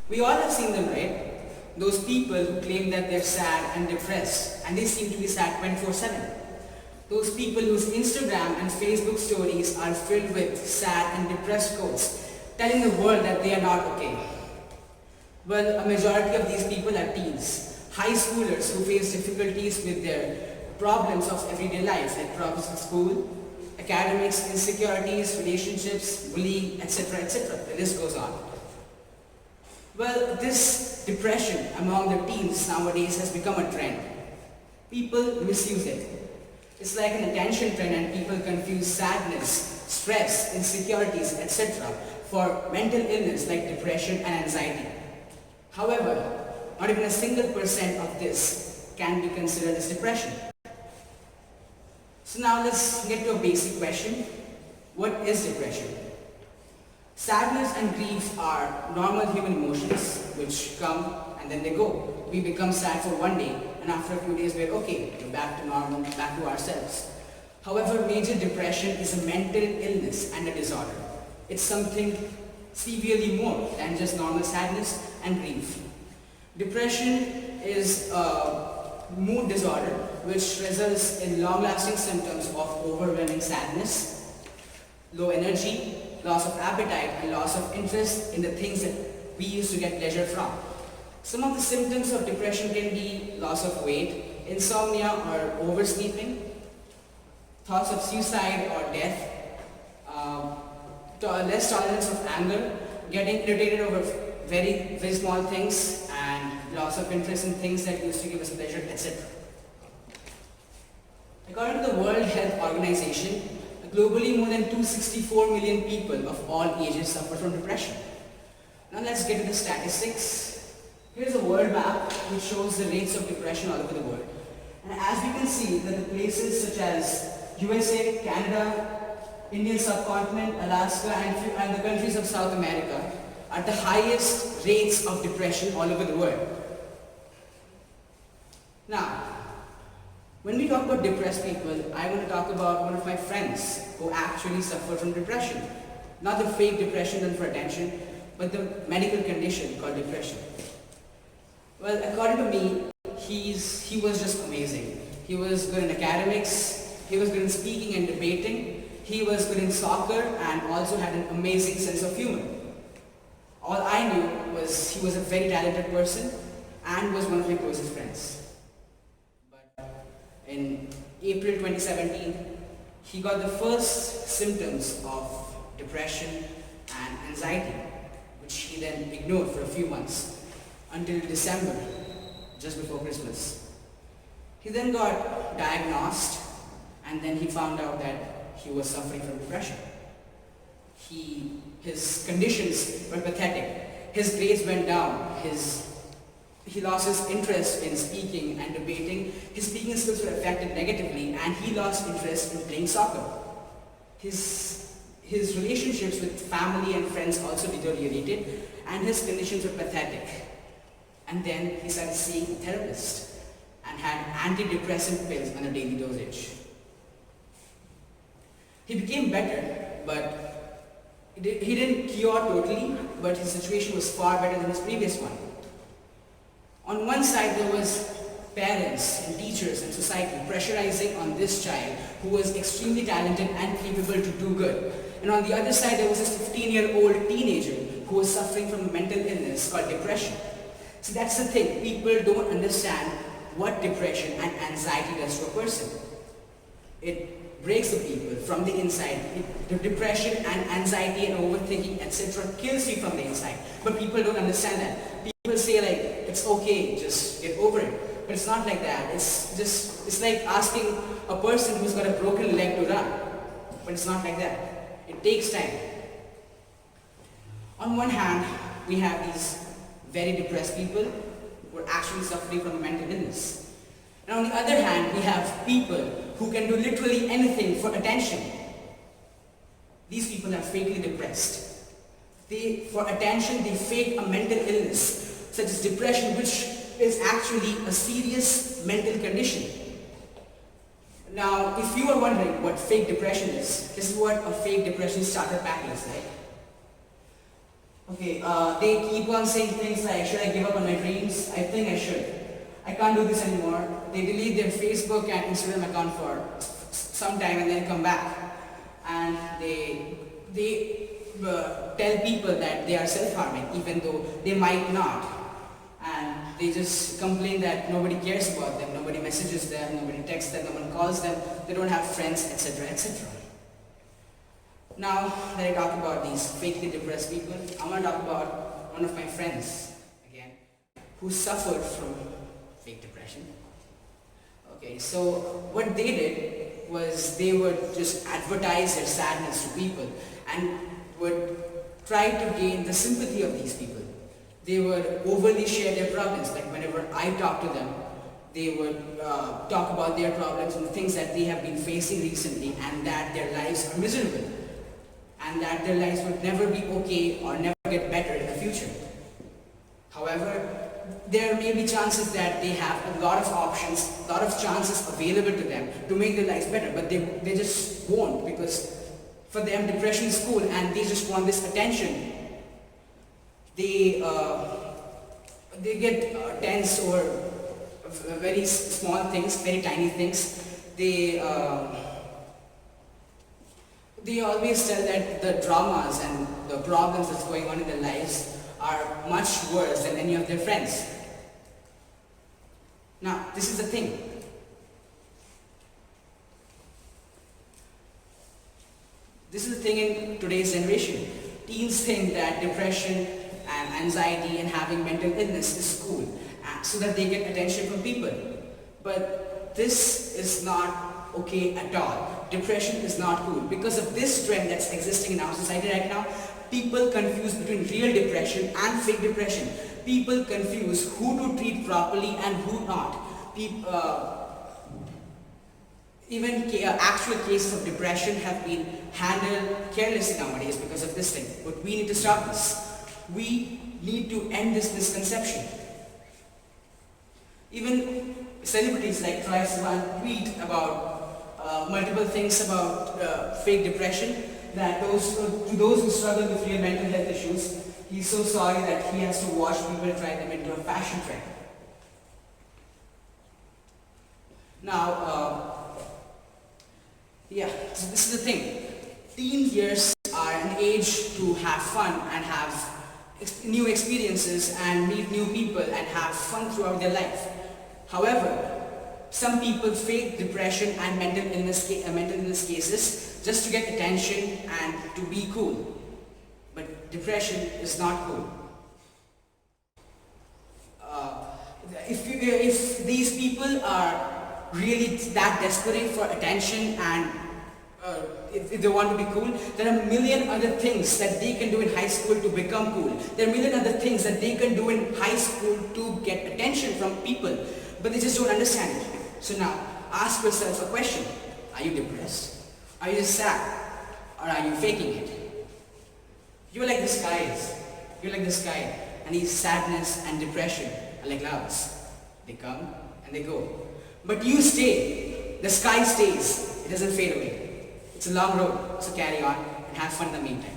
We all have seen them, right? Those people who claim that they're sad and depressed and they seem to be sad 24/7. Those people whose Instagram and Facebook stories are filled with sad and depressed quotes telling the world that they are not okay. Well, a majority of these people are teens, high schoolers who face difficulties with their problems of everyday life, like problems in school, academics, insecurities, relationships, bullying, etc., etc. The list goes on. Well, this depression among the teens nowadays has become a trend. People misuse it. It's like an attention trend and people confuse sadness, stress, insecurities, etc. for mental illness like depression and anxiety. However, not even a single percent of this can be considered as depression. So now let's get to a basic question. What is depression? Sadness and grief are normal human emotions which come and then they go. We become sad for one day and after a few days we're okay, we're back to normal, back to ourselves. However, major depression is a mental illness and a disorder. It's something severely more than just normal sadness and grief. Depression is a mood disorder which results in long-lasting symptoms of overwhelming sadness, low energy, loss of appetite, and loss of interest in the things that we used to get pleasure from. Some of the symptoms of depression can be loss of weight, insomnia or oversleeping, thoughts of suicide or death, less tolerance of anger, getting irritated over very small things, and loss of interest in things that used to give us pleasure, etc. According to the World Health Organization, globally more than 264 million people of all ages suffer from depression. Now let's get to the statistics. Here's a world map which shows the rates of depression all over the world. And as we can see that the places such as USA, Canada, Indian subcontinent, Alaska and the countries of South America are the highest rates of depression all over the world. Now, when we talk about depressed people, I want to talk about one of my friends who actually suffered from depression. Not the fake depression done for attention, but the medical condition called depression. Well, according to me, he was just amazing. He was good in academics, he was good in speaking and debating, he was good in soccer and also had an amazing sense of humor. All I knew was he was a very talented person and was one of my closest friends. In April 2017, he got the first symptoms of depression and anxiety, which he then ignored for a few months until December, just before Christmas. He then got diagnosed and then he found out that he was suffering from depression. His conditions were pathetic. His grades went down. He lost his interest in speaking and debating. His speaking skills were affected negatively and he lost interest in playing soccer. His relationships with family and friends also deteriorated and his conditions were pathetic. And then he started seeing a therapist and had antidepressant pills on a daily dosage. He became better, but he didn't cure totally, but his situation was far better than his previous one. On one side there was parents and teachers and society pressurizing on this child who was extremely talented and capable to do good. And on the other side there was this 15-year-old teenager who was suffering from a mental illness called depression. So that's the thing, people don't understand what depression and anxiety does to a person. It breaks the people from the inside. The depression and anxiety and overthinking, etc. kills you from the inside. But people don't understand that. People say like, it's okay, just get over it. But it's not like that. It's like asking a person who's got a broken leg to run. But it's not like that. It takes time. On one hand, we have these very depressed people who are actually suffering from mental illness. And on the other hand, we have people who can do literally anything for attention. These people are fakely depressed. For attention, they fake a mental illness, such as depression, which is actually a serious mental condition. Now, if you are wondering what fake depression is, this is what a fake depression starter pack looks like. Okay, they keep on saying things like, should I give up on my dreams? I think I should. I can't do this anymore. They delete their Facebook and Instagram account for some time and then come back. And they tell people that they are self-harming, even though they might not. And they just complain that nobody cares about them, nobody messages them, nobody texts them, no one calls them, they don't have friends, etc., etc. Now that I talk about these fakely depressed people, I want to talk about one of my friends again who suffered from fake depression. Okay, so what they did was they would just advertise their sadness to people and would try to gain the sympathy of these people. They would overly share their problems, like whenever I talk to them, they would talk about their problems and the things that they have been facing recently and that their lives are miserable and that their lives would never be okay or never get better in the future. However, there may be chances that they have a lot of options, a lot of chances available to them to make their lives better, but they just won't, because for them depression is cool and they just want this attention. They get tense over very small things, very tiny things. They always tell that the dramas and the problems that's going on in their lives are much worse than any of their friends. Now, this is the thing. This is the thing in today's generation. Teens think that depression and anxiety and having mental illness is cool, so that they get attention from people. But this is not okay at all. Depression is not cool. Because of this trend that's existing in our society right now, people confuse between real depression and fake depression. People confuse who to treat properly and who not. Even actual cases of depression have been handled carelessly nowadays because of this thing. But we need to stop this. We need to end this misconception. Even celebrities like Troye Sivan tweet about multiple things about fake depression, that to those who struggle with real mental health issues, he's so sorry that he has to watch people try them into a fashion trend. Now, so this is the thing. Teen years are an age to have fun and have new experiences and meet new people and have fun throughout their life. However, some people fake depression and mental illness cases just to get attention and to be cool. But depression is not cool. If these people are really that desperate for attention and if they want to be cool, there are a million other things that they can do in high school to become cool. There are a million other things that they can do in high school to get attention from people, but they just don't understand it. So now, ask yourself a question. Are you depressed? Are you just sad? Or are you faking it? You're like this guy is. You're like this guy, and his sadness and depression are like clouds. They come and they go. But you stay. The sky stays. It doesn't fade away. It's a long road, so carry on and have fun in the meantime.